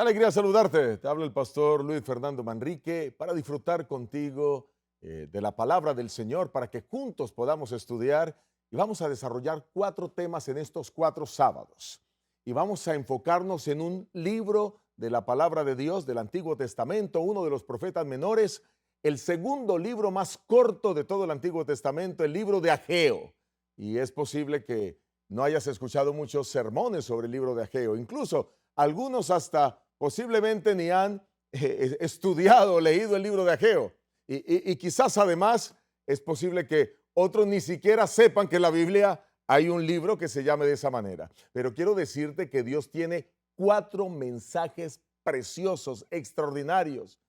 Qué alegría saludarte. Te habla el pastor Luis Fernando Manrique para disfrutar contigo de la palabra del Señor, para que juntos podamos estudiar y vamos a desarrollar 4 temas en estos 4 sábados. Y vamos a enfocarnos en un libro de la palabra de Dios del Antiguo Testamento, uno de los profetas menores, el segundo libro más corto de todo el Antiguo Testamento, el libro de Ageo. Y es posible que no hayas escuchado muchos sermones sobre el libro de Ageo, incluso algunos hasta posiblemente ni han estudiado o leído el libro de Ageo. Y quizás además es posible que otros ni siquiera sepan que en la Biblia hay un libro que se llame de esa manera. Pero quiero decirte que Dios tiene 4 mensajes preciosos, extraordinarios,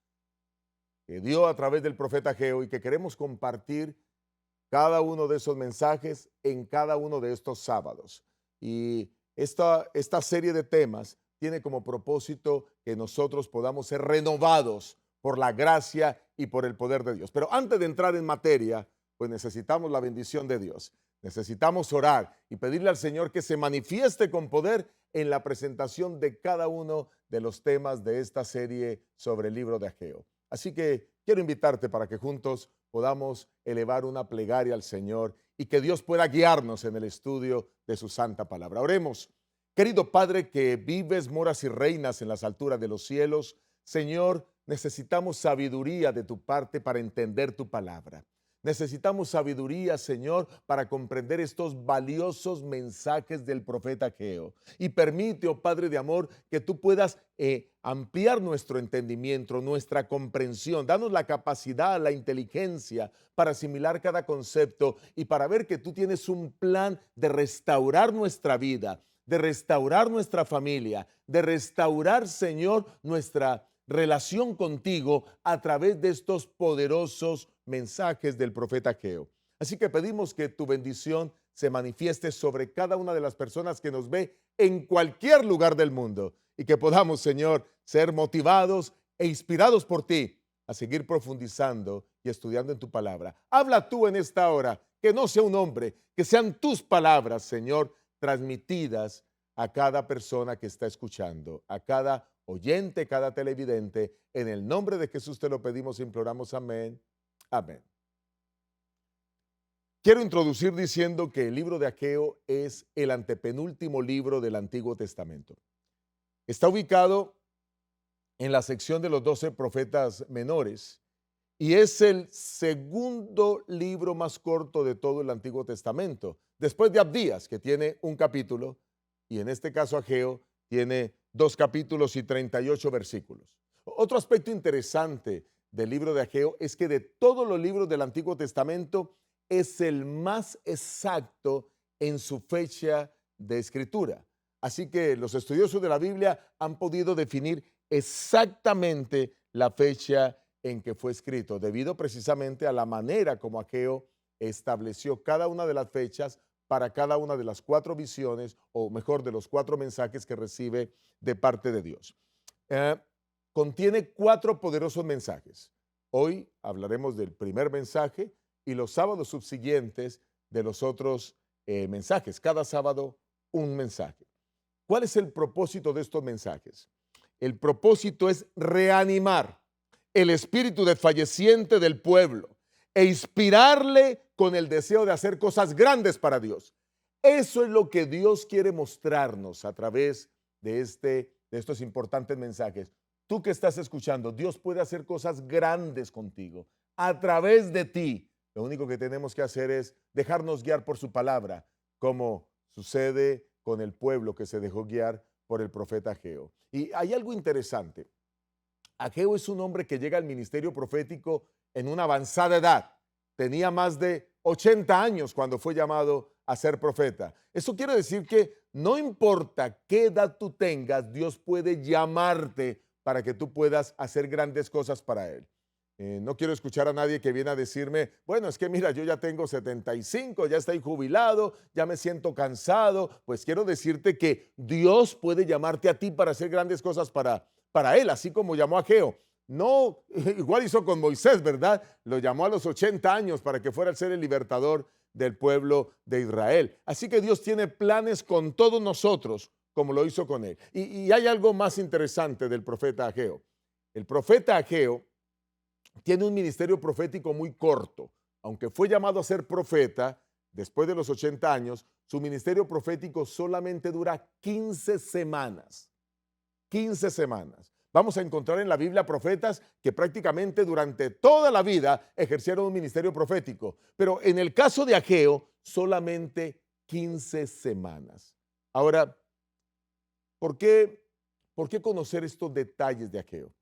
que dio a través del profeta Ageo y que queremos compartir cada uno de esos mensajes en cada uno de estos sábados. Y esta serie de temas tiene como propósito que nosotros podamos ser renovados por la gracia y por el poder de Dios. Pero antes de entrar en materia, pues necesitamos la bendición de Dios. Necesitamos orar y pedirle al Señor que se manifieste con poder en la presentación de cada uno de los temas de esta serie sobre el libro de Ageo. Así que quiero invitarte para que juntos podamos elevar una plegaria al Señor y que Dios pueda guiarnos en el estudio de su santa palabra. Oremos. Querido Padre que vives, moras y reinas en las alturas de los cielos, Señor, necesitamos sabiduría de tu parte para entender tu palabra. Necesitamos sabiduría, Señor, para comprender estos valiosos mensajes del profeta Ageo. Y permite, oh Padre de amor, que tú puedas ampliar nuestro entendimiento, nuestra comprensión. Danos la capacidad, la inteligencia para asimilar cada concepto y para ver que tú tienes un plan de restaurar nuestra vida, de restaurar nuestra familia, de restaurar, Señor, nuestra relación contigo a través de estos poderosos mensajes del profeta Ageo. Así que pedimos que tu bendición se manifieste sobre cada una de las personas que nos ve en cualquier lugar del mundo y que podamos, Señor, ser motivados e inspirados por ti a seguir profundizando y estudiando en tu palabra. Habla tú en esta hora, que no sea un hombre, que sean tus palabras, Señor, transmitidas a cada persona que está escuchando, a cada oyente, cada televidente. En el nombre de Jesús te lo pedimos e imploramos. Amén. Amén. Quiero introducir diciendo que el libro de Ageo es el antepenúltimo libro del Antiguo Testamento. Está ubicado en la sección de los 12 profetas menores y es el segundo libro más corto de todo el Antiguo Testamento, después de Abdías, que tiene un capítulo, y en este caso Ageo tiene 2 capítulos y 38 versículos. Otro aspecto interesante del libro de Ageo es que de todos los libros del Antiguo Testamento es el más exacto en su fecha de escritura. Así que los estudiosos de la Biblia han podido definir exactamente la fecha en que fue escrito, debido precisamente a la manera como Ageo estableció cada una de las fechas para cada una de las 4 visiones, o mejor, de los 4 mensajes que recibe de parte de Dios. Contiene 4 poderosos mensajes. Hoy hablaremos del primer mensaje y los sábados subsiguientes de los otros mensajes. Cada sábado un mensaje. ¿Cuál es el propósito de estos mensajes? El propósito es reanimar el espíritu desfalleciente del pueblo e inspirarle con el deseo de hacer cosas grandes para Dios. Eso es lo que Dios quiere mostrarnos a través de estos importantes mensajes. Tú que estás escuchando, Dios puede hacer cosas grandes contigo, a través de ti. Lo único que tenemos que hacer es dejarnos guiar por su palabra, como sucede con el pueblo que se dejó guiar por el profeta Ageo. Y hay algo interesante. Ageo es un hombre que llega al ministerio profético en una avanzada edad. Tenía más de 80 años cuando fue llamado a ser profeta. Eso quiere decir que no importa qué edad tú tengas, Dios puede llamarte para que tú puedas hacer grandes cosas para Él. No quiero escuchar a nadie que viene a decirme, bueno, es que mira, yo ya tengo 75, ya estoy jubilado, ya me siento cansado. Pues quiero decirte que Dios puede llamarte a ti para hacer grandes cosas para Él, así como llamó a Ageo. No, igual hizo con Moisés, ¿verdad? Lo llamó a los 80 años para que fuera a ser el libertador del pueblo de Israel. Así que Dios tiene planes con todos nosotros, como lo hizo con él. Y hay algo más interesante del profeta Ageo. El profeta Ageo tiene un ministerio profético muy corto. Aunque fue llamado a ser profeta después de los 80 años, su ministerio profético solamente dura 15 semanas. 15 semanas. Vamos a encontrar en la Biblia profetas que prácticamente durante toda la vida ejercieron un ministerio profético, pero en el caso de Ageo, solamente 15 semanas. Ahora, ¿por qué conocer estos detalles de Ageo?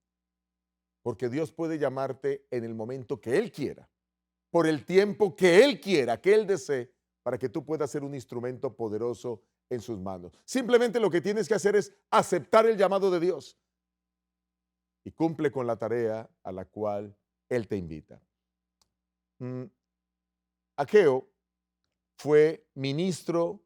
Porque Dios puede llamarte en el momento que Él quiera, por el tiempo que Él quiera, que Él desee, para que tú puedas ser un instrumento poderoso en sus manos. Simplemente lo que tienes que hacer es aceptar el llamado de Dios y cumple con la tarea a la cual Él te invita. Ageo fue ministro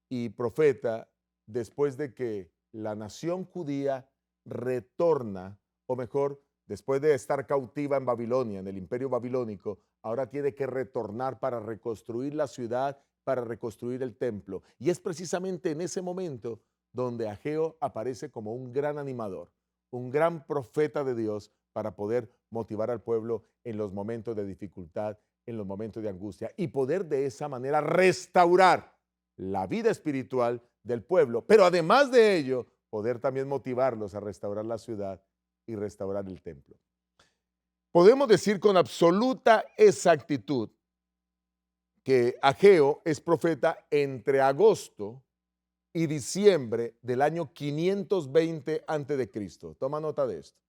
y profeta después de que la nación judía retorna, o mejor, después de estar cautiva en Babilonia, en el imperio babilónico, ahora tiene que retornar para reconstruir la ciudad, para reconstruir el templo. Y es precisamente en ese momento donde Ageo aparece como un gran animador, un gran profeta de Dios para poder motivar al pueblo en los momentos de dificultad, en los momentos de angustia y poder de esa manera restaurar la vida espiritual del pueblo, pero además de ello, poder también motivarlos a restaurar la ciudad y restaurar el templo. Podemos decir con absoluta exactitud que Ageo es profeta entre agosto y diciembre del año 520 antes de Cristo. Toma nota de esto.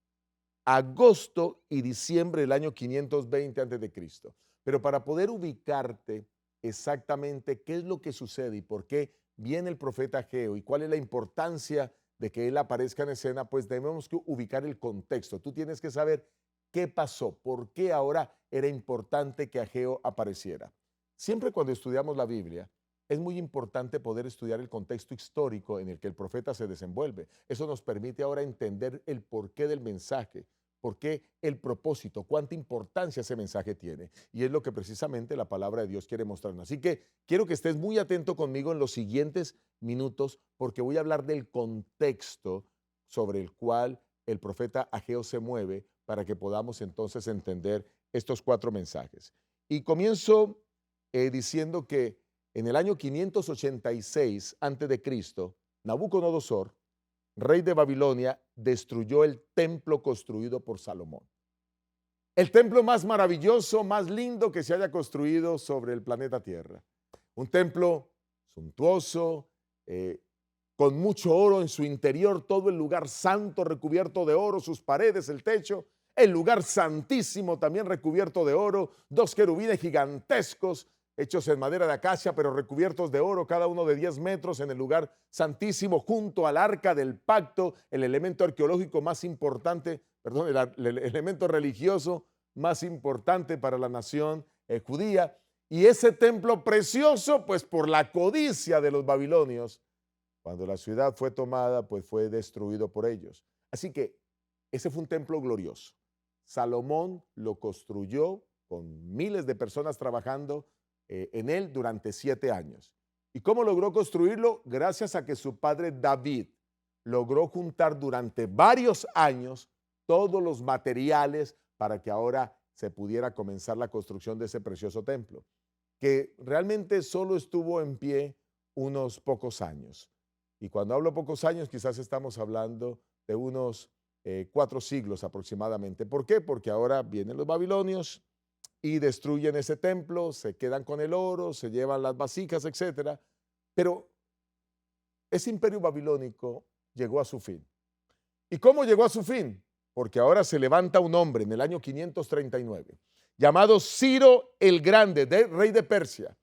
Agosto y diciembre del año 520 antes de Cristo. Pero para poder ubicarte exactamente qué es lo que sucede y por qué viene el profeta Ageo y cuál es la importancia de que él aparezca en escena, pues debemos que ubicar el contexto. Tú tienes que saber qué pasó, por qué ahora era importante que Ageo apareciera. Siempre cuando estudiamos la Biblia, es muy importante poder estudiar el contexto histórico en el que el profeta se desenvuelve. Eso nos permite ahora entender el porqué del mensaje, por qué el propósito, cuánta importancia ese mensaje tiene. Y es lo que precisamente la palabra de Dios quiere mostrarnos. Así que quiero que estés muy atento conmigo en los siguientes minutos porque voy a hablar del contexto sobre el cual el profeta Ageo se mueve para que podamos entonces entender estos 4 mensajes. Y comienzo diciendo que en el año 586 antes de Cristo, Nabucodonosor, rey de Babilonia, destruyó el templo construido por Salomón. El templo más maravilloso, más lindo que se haya construido sobre el planeta Tierra. Un templo suntuoso, con mucho oro en su interior, todo el lugar santo recubierto de oro, sus paredes, el techo, el lugar santísimo también recubierto de oro, 2 querubines gigantescos, hechos en madera de acacia, pero recubiertos de oro, cada uno de 10 metros en el lugar santísimo, junto al arca del pacto, el elemento arqueológico más importante, perdón, el elemento religioso más importante para la nación judía. Y ese templo precioso, pues por la codicia de los babilonios, cuando la ciudad fue tomada, pues fue destruido por ellos. Así que ese fue un templo glorioso. Salomón lo construyó con miles de personas trabajando en él durante 7 años. ¿Y cómo logró construirlo? Gracias a que su padre David logró juntar durante varios años todos los materiales para que ahora se pudiera comenzar la construcción de ese precioso templo, que realmente solo estuvo en pie unos pocos años. Y cuando hablo pocos años, quizás estamos hablando de unos 4 siglos aproximadamente. ¿Por qué? Porque ahora vienen los babilonios y destruyen ese templo, se quedan con el oro, se llevan las vasijas, etcétera. Pero ese imperio babilónico llegó a su fin. ¿Y cómo llegó a su fin? Porque ahora se levanta un hombre en el año 539, llamado Ciro el Grande, rey de Persia,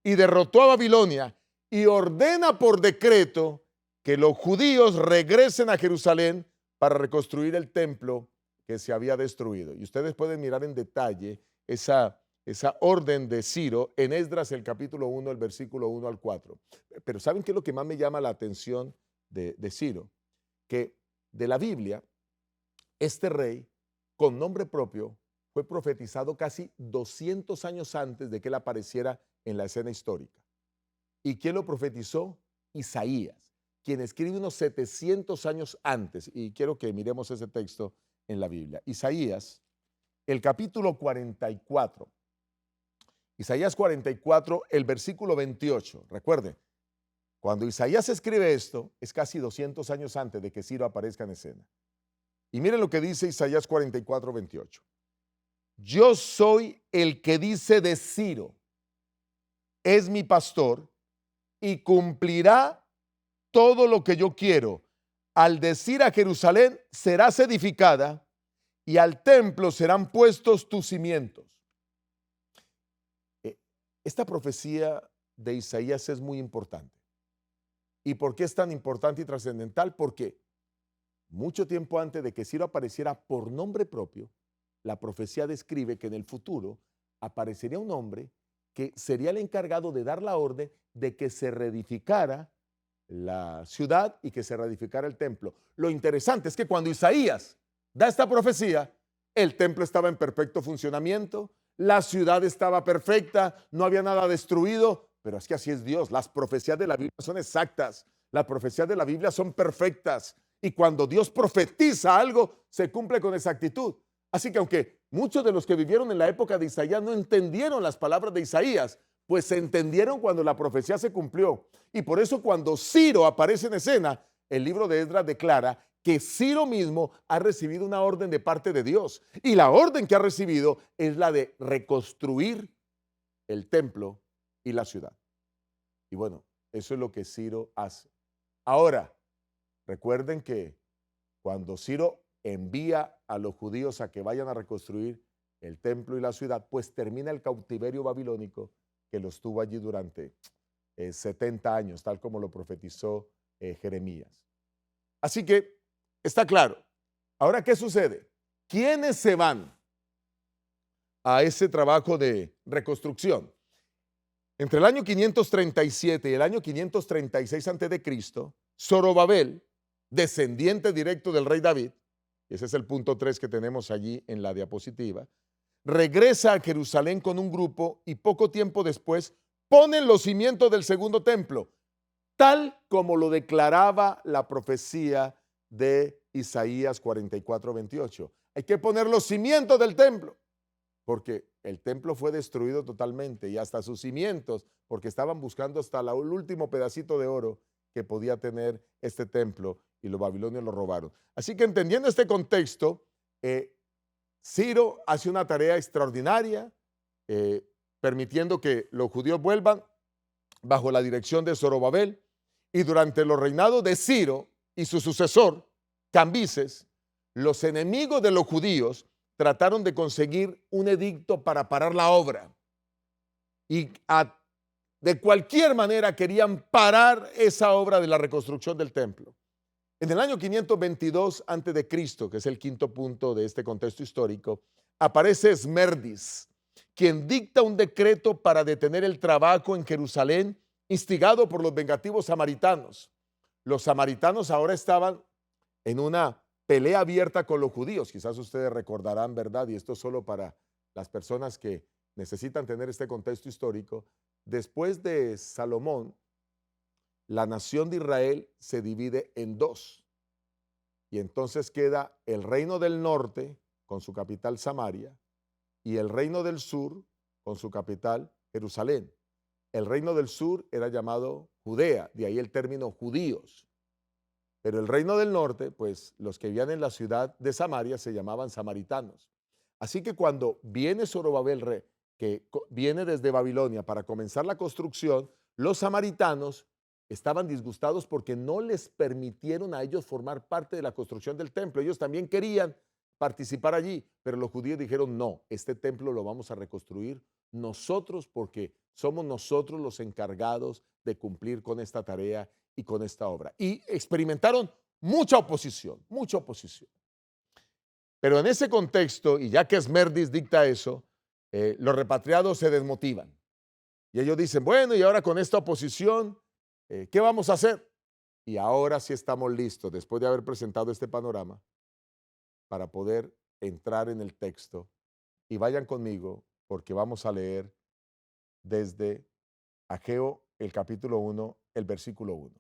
y derrotó a Babilonia y ordena por decreto que los judíos regresen a Jerusalén para reconstruir el templo que se había destruido. Y ustedes pueden mirar en detalle esa orden de Ciro en Esdras, el capítulo 1, el versículo 1 al 4. Pero ¿saben qué es lo que más me llama la atención de Ciro? Que de la Biblia, este rey, con nombre propio, fue profetizado casi 200 años antes de que él apareciera en la escena histórica. ¿Y quién lo profetizó? Isaías. quien escribe unos 700 años antes, y quiero que miremos ese texto en la Biblia. Isaías, el capítulo 44. Isaías 44, el versículo 28. Recuerde, cuando Isaías escribe esto, es casi 200 años antes de que Ciro aparezca en escena. Y miren lo que dice Isaías 44, 28. Yo soy el que dice de Ciro, es mi pastor y cumplirá todo lo que yo quiero. Al decir a Jerusalén, serás edificada y al templo serán puestos tus cimientos. Esta profecía de Isaías es muy importante. ¿Y por qué es tan importante y trascendental? Porque mucho tiempo antes de que Ciro apareciera por nombre propio, la profecía describe que en el futuro aparecería un hombre que sería el encargado de dar la orden de que se reedificara la ciudad y que se reedificara el templo. Lo interesante es que cuando Isaías da esta profecía, el templo estaba en perfecto funcionamiento, la ciudad estaba perfecta, no había nada destruido, pero es que así es Dios. Las profecías de la Biblia son exactas, las profecías de la Biblia son perfectas y cuando Dios profetiza algo, se cumple con exactitud. Así que aunque muchos de los que vivieron en la época de Isaías no entendieron las palabras de Isaías, pues se entendieron cuando la profecía se cumplió. Y por eso cuando Ciro aparece en escena, el libro de Esdras declara que Ciro mismo ha recibido una orden de parte de Dios. Y la orden que ha recibido es la de reconstruir el templo y la ciudad. Y bueno, eso es lo que Ciro hace. Ahora, recuerden que cuando Ciro envía a los judíos a que vayan a reconstruir el templo y la ciudad, pues termina el cautiverio babilónico que los tuvo allí durante 70 años, tal como lo profetizó Jeremías. Así que está claro. Ahora, ¿qué sucede? ¿Quiénes se van a ese trabajo de reconstrucción? Entre el año 537 y el año 536 a.C., Zorobabel, descendiente directo del rey David, ese es el punto 3 que tenemos allí en la diapositiva, regresa a Jerusalén con un grupo y poco tiempo después ponen los cimientos del segundo templo, tal como lo declaraba la profecía de Isaías 44, 28. Hay que poner los cimientos del templo, porque el templo fue destruido totalmente y hasta sus cimientos, porque estaban buscando hasta el último pedacito de oro que podía tener este templo y los babilonios lo robaron. Así que entendiendo este contexto, Ciro hace una tarea extraordinaria, permitiendo que los judíos vuelvan bajo la dirección de Zorobabel, y durante los reinados de Ciro y su sucesor, Cambises, los enemigos de los judíos trataron de conseguir un edicto para parar la obra y de cualquier manera querían parar esa obra de la reconstrucción del templo. En el año 522 a.C., que es el quinto punto de este contexto histórico, aparece Esmerdis, quien dicta un decreto para detener el trabajo en Jerusalén, instigado por los vengativos samaritanos. Los samaritanos ahora estaban en una pelea abierta con los judíos. Quizás ustedes recordarán, ¿verdad? Y esto solo para las personas que necesitan tener este contexto histórico. Después de Salomón, la nación de Israel se divide en dos. Y entonces queda el reino del norte con su capital Samaria y el reino del sur con su capital Jerusalén. El reino del sur era llamado Judea, de ahí el término judíos. Pero el reino del norte, pues los que vivían en la ciudad de Samaria se llamaban samaritanos. Así que cuando viene Zorobabel, que viene desde Babilonia para comenzar la construcción, los samaritanos estaban disgustados porque no les permitieron a ellos formar parte de la construcción del templo. Ellos también querían participar allí, pero los judíos dijeron, no, este templo lo vamos a reconstruir nosotros porque somos nosotros los encargados de cumplir con esta tarea y con esta obra. Y experimentaron mucha oposición, mucha oposición. Pero en ese contexto, y ya que Esmerdis dicta eso, los repatriados se desmotivan. Y ellos dicen, bueno, y ahora con esta oposición, ¿qué vamos a hacer? Y ahora sí estamos listos, después de haber presentado este panorama, para poder entrar en el texto. Y vayan conmigo, porque vamos a leer desde Ageo, el capítulo 1, el versículo 1.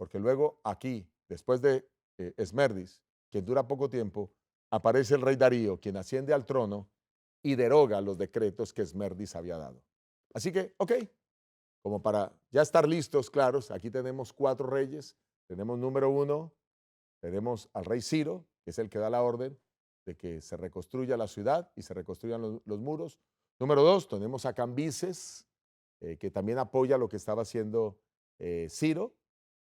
porque luego aquí, después de Esmerdis, quien dura poco tiempo, aparece el rey Darío, quien asciende al trono y deroga los decretos que Esmerdis había dado. Así que, ok, como para ya estar listos, claros, aquí tenemos 4 reyes. Tenemos número 1, tenemos al rey Ciro, que es el que da la orden de que se reconstruya la ciudad y se reconstruyan los muros. Número 2, tenemos a Cambises, que también apoya lo que estaba haciendo Ciro.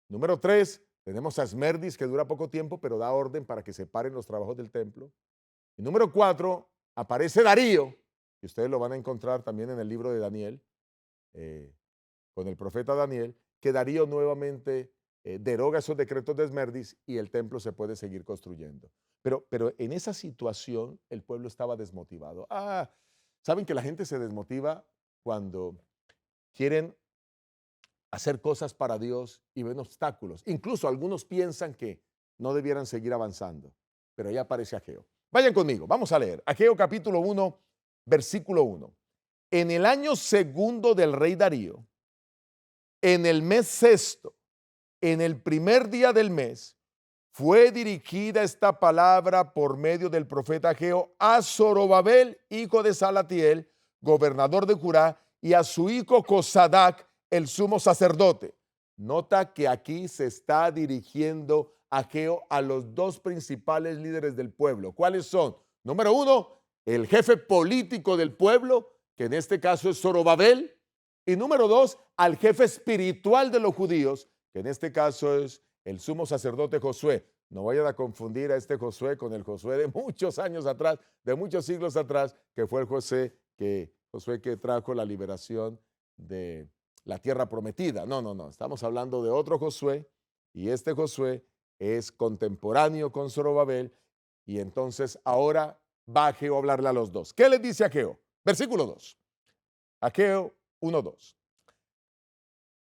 Número 3, tenemos a Esmerdis, que dura poco tiempo, pero da orden para que se paren los trabajos del templo. Y número 4, aparece Darío, y ustedes lo van a encontrar también en el libro de Daniel, eh, con el profeta Daniel, que Darío nuevamente deroga esos decretos de Esmerdis y el templo se puede seguir construyendo. Pero en esa situación el pueblo estaba desmotivado. Saben que la gente se desmotiva cuando quieren hacer cosas para Dios y ven obstáculos. Incluso algunos piensan que no debieran seguir avanzando. Pero ahí aparece Ageo. Vayan conmigo, vamos a leer. Ageo capítulo 1, versículo 1. En el año segundo del rey Darío, en el mes sexto, en el primer día del mes, fue dirigida esta palabra por medio del profeta Ageo a Zorobabel, hijo de Salatiel, gobernador de Judá, y a su hijo Cosadac, el sumo sacerdote. Nota que aquí se está dirigiendo Ageo a los 2 principales líderes del pueblo. ¿Cuáles son? Número 1, el jefe político del pueblo, que en este caso es Zorobabel. Y número 2, al jefe espiritual de los judíos, que en este caso es el sumo sacerdote Josué. No vayan a confundir a este Josué con el Josué de muchos años atrás, de muchos siglos atrás, que fue el Josué que trajo la liberación de la tierra prometida. No. Estamos hablando de otro Josué, y este Josué es contemporáneo con Zorobabel, y entonces ahora va Ageo a hablarle a los 2. ¿Qué les dice Ageo? Versículo 2. Ageo 1:2.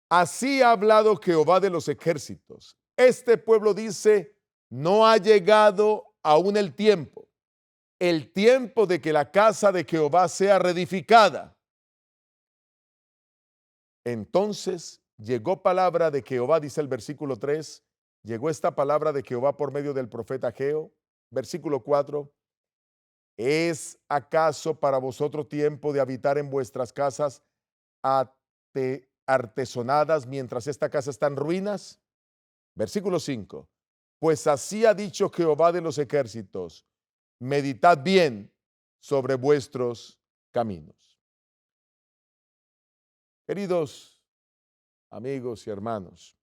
Así ha hablado Jehová de los ejércitos. Este pueblo dice, no ha llegado aún el tiempo de que la casa de Jehová sea reedificada. Entonces llegó palabra de Jehová, dice el versículo 3, llegó esta palabra de Jehová por medio del profeta Ageo. Versículo 4, ¿es acaso para vosotros tiempo de habitar en vuestras casas artesonadas mientras esta casa está en ruinas? Versículo 5. Pues así ha dicho Jehová de los ejércitos, meditad bien sobre vuestros caminos. Queridos amigos y hermanos,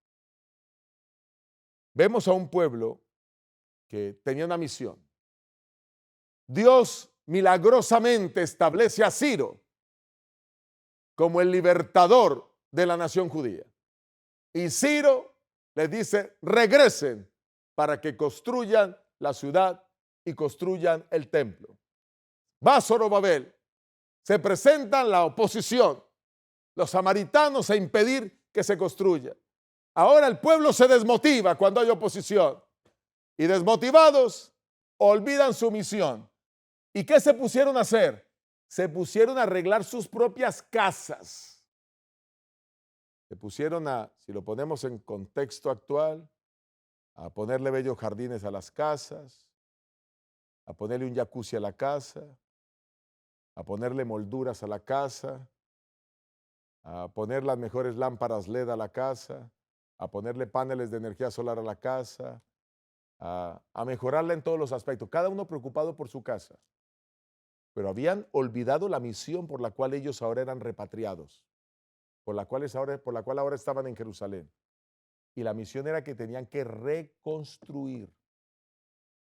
vemos a un pueblo que tenía una misión. Dios milagrosamente establece a Ciro como el libertador de la nación judía. Y Ciro les dice, regresen para que construyan la ciudad y construyan el templo. Va Zorobabel, se presentan la oposición, los samaritanos a impedir que se construya. Ahora el pueblo se desmotiva cuando hay oposición y desmotivados olvidan su misión. ¿Y qué se pusieron a hacer? Se pusieron a arreglar sus propias casas. Se pusieron si lo ponemos en contexto actual, a ponerle bellos jardines a las casas, a ponerle un jacuzzi a la casa, a ponerle molduras a la casa, a poner las mejores lámparas LED a la casa, a ponerle paneles de energía solar a la casa, a mejorarla en todos los aspectos, cada uno preocupado por su casa. Pero habían olvidado la misión por la cual ellos ahora eran repatriados, por la cual ahora estaban en Jerusalén. Y la misión era que tenían que reconstruir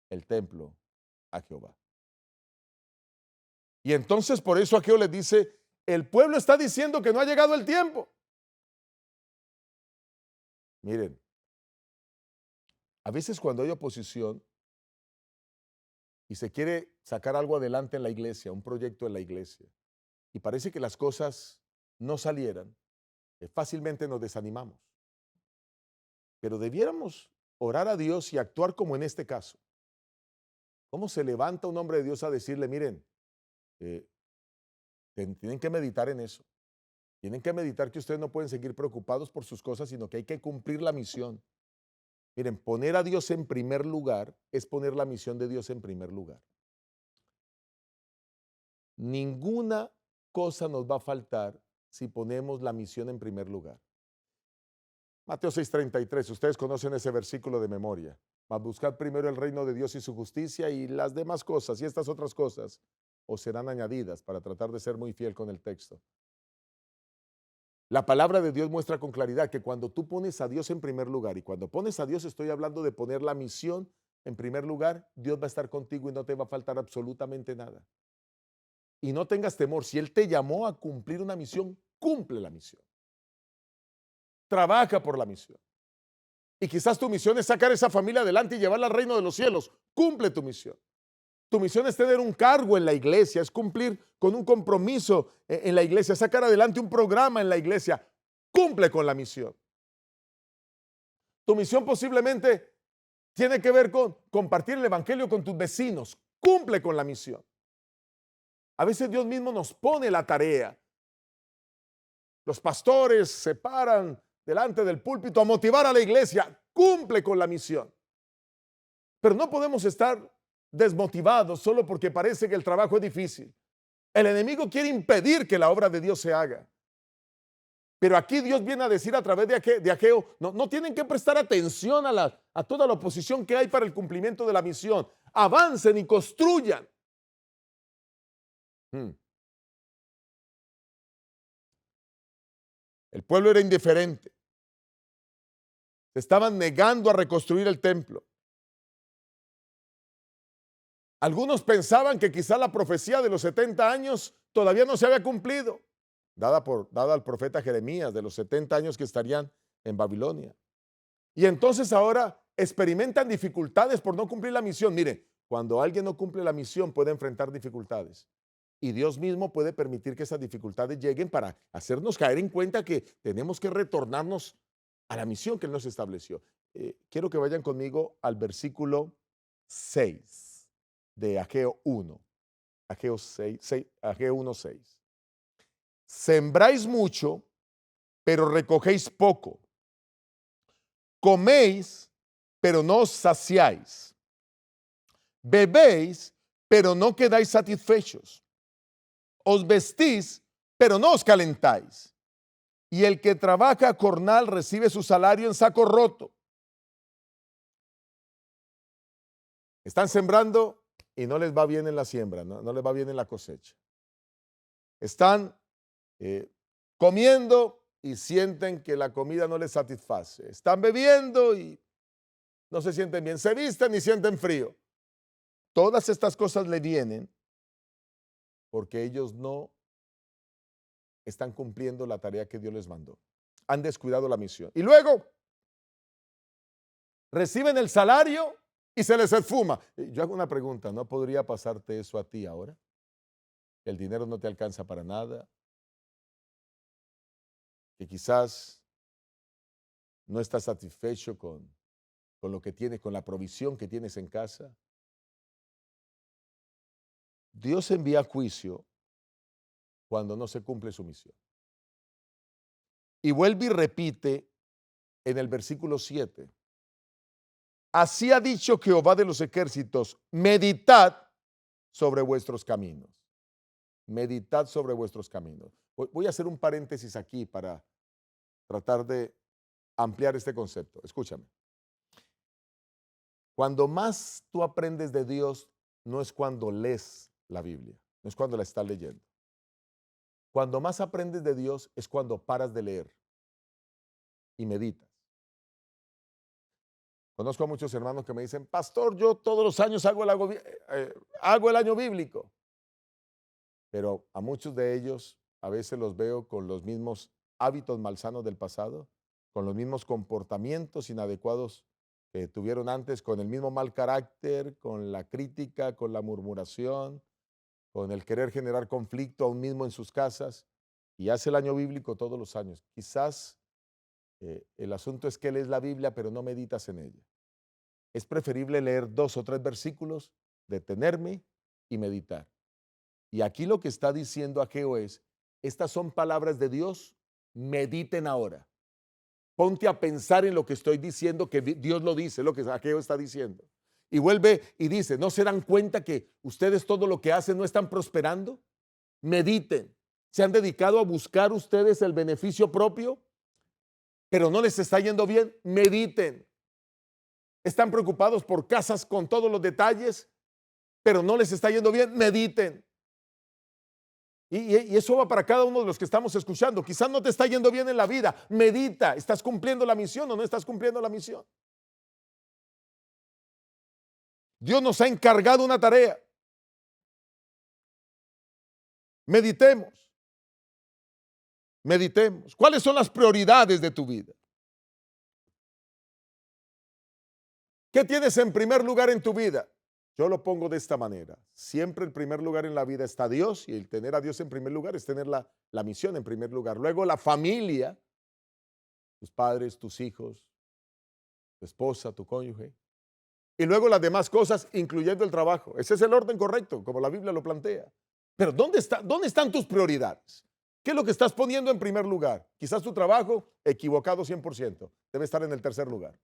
el templo a Jehová. Y entonces por eso Ageo les dice, el pueblo está diciendo que no ha llegado el tiempo. Miren, a veces cuando hay oposición y se quiere sacar algo adelante en la iglesia, un proyecto en la iglesia, y parece que las cosas no salieran, fácilmente nos desanimamos. Pero debiéramos orar a Dios y actuar como en este caso. ¿Cómo se levanta un hombre de Dios a decirle, miren, tienen que meditar en eso? Tienen que meditar que ustedes no pueden seguir preocupados por sus cosas, sino que hay que cumplir la misión. Miren, poner a Dios en primer lugar es poner la misión de Dios en primer lugar. Ninguna cosa nos va a faltar si ponemos la misión en primer lugar. Mateo 6:33, ustedes conocen ese versículo de memoria. Mas buscad primero el reino de Dios y su justicia y las demás cosas y estas otras cosas os serán añadidas, para tratar de ser muy fiel con el texto. La palabra de Dios muestra con claridad que cuando tú pones a Dios en primer lugar, y cuando pones a Dios estoy hablando de poner la misión en primer lugar, Dios va a estar contigo y no te va a faltar absolutamente nada. Y no tengas temor, si Él te llamó a cumplir una misión, cumple la misión. Trabaja por la misión. Y quizás tu misión es sacar esa familia adelante y llevarla al reino de los cielos. Cumple tu misión. Tu misión es tener un cargo en la iglesia, es cumplir con un compromiso en la iglesia, sacar adelante un programa en la iglesia. Cumple con la misión. Tu misión posiblemente tiene que ver con compartir el evangelio con tus vecinos. Cumple con la misión. A veces Dios mismo nos pone la tarea. Los pastores se paran delante del púlpito a motivar a la iglesia. Cumple con la misión. Pero no podemos estar desmotivados solo porque parece que el trabajo es difícil. El enemigo quiere impedir que la obra de Dios se haga. Pero aquí Dios viene a decir a través de Ageo, no tienen que prestar atención a toda la oposición que hay para el cumplimiento de la misión. Avancen y construyan. El pueblo era indiferente. Se estaban negando a reconstruir el templo. Algunos pensaban que quizá la profecía de los 70 años todavía no se había cumplido, dada al profeta Jeremías, de los 70 años que estarían en Babilonia. Y entonces ahora experimentan dificultades por no cumplir la misión. Mire, cuando alguien no cumple la misión puede enfrentar dificultades. Y Dios mismo puede permitir que esas dificultades lleguen para hacernos caer en cuenta que tenemos que retornarnos a la misión que Él nos estableció. Quiero que vayan conmigo al versículo 6 de Ageo 1. Ageo 1:6. Sembráis mucho, pero recogéis poco. Coméis, pero no os saciáis. Bebéis, pero no quedáis satisfechos. Os vestís, pero no os calentáis. Y el que trabaja a jornal recibe su salario en saco roto. Están sembrando y no les va bien en la siembra, no les va bien en la cosecha. Están comiendo y sienten que la comida no les satisface. Están bebiendo y no se sienten bien. Se visten y sienten frío. Todas estas cosas le vienen porque ellos no están cumpliendo la tarea que Dios les mandó. Han descuidado la misión. Y luego reciben el salario y se les esfuma. Yo hago una pregunta, ¿no podría pasarte eso a ti ahora? El dinero no te alcanza para nada, que quizás no estás satisfecho con lo que tienes, con la provisión que tienes en casa. Dios envía juicio cuando no se cumple su misión. Y vuelve y repite en el versículo 7. Así ha dicho Jehová de los ejércitos, meditad sobre vuestros caminos. Meditad sobre vuestros caminos. Voy a hacer un paréntesis aquí para tratar de ampliar este concepto. Escúchame. Cuando más tú aprendes de Dios, no es cuando lees la Biblia, no es cuando la estás leyendo. Cuando más aprendes de Dios es cuando paras de leer y meditas. Conozco a muchos hermanos que me dicen, pastor, yo todos los años hago el año bíblico. Pero a muchos de ellos a veces los veo con los mismos hábitos malsanos del pasado, con los mismos comportamientos inadecuados que tuvieron antes, con el mismo mal carácter, con la crítica, con la murmuración, con el querer generar conflicto aún mismo en sus casas. Y hace el año bíblico todos los años. Quizás el asunto es que lees la Biblia, pero no meditas en ella. Es preferible leer 2 o 3 versículos, detenerme y meditar. Y aquí lo que está diciendo Ageo es, estas son palabras de Dios, mediten ahora. Ponte a pensar en lo que estoy diciendo, que Dios lo dice, lo que Zaqueo está diciendo. Y vuelve y dice, ¿no se dan cuenta que ustedes todo lo que hacen no están prosperando? Mediten. ¿Se han dedicado a buscar ustedes el beneficio propio? Pero no les está yendo bien. Mediten. Están preocupados por casas con todos los detalles, pero no les está yendo bien. Mediten. Y eso va para cada uno de los que estamos escuchando. Quizás no te está yendo bien en la vida. Medita. ¿Estás cumpliendo la misión o no estás cumpliendo la misión? Dios nos ha encargado una tarea. Meditemos. Meditemos. ¿Cuáles son las prioridades de tu vida? ¿Qué tienes en primer lugar en tu vida? Yo lo pongo de esta manera. Siempre en primer lugar en la vida está Dios, y el tener a Dios en primer lugar es tener la misión en primer lugar. Luego la familia, tus padres, tus hijos, tu esposa, tu cónyuge. Y luego las demás cosas, incluyendo el trabajo. Ese es el orden correcto, como la Biblia lo plantea. Pero ¿dónde están tus prioridades? ¿Qué es lo que estás poniendo en primer lugar? Quizás tu trabajo, equivocado 100%, debe estar en el tercer lugar.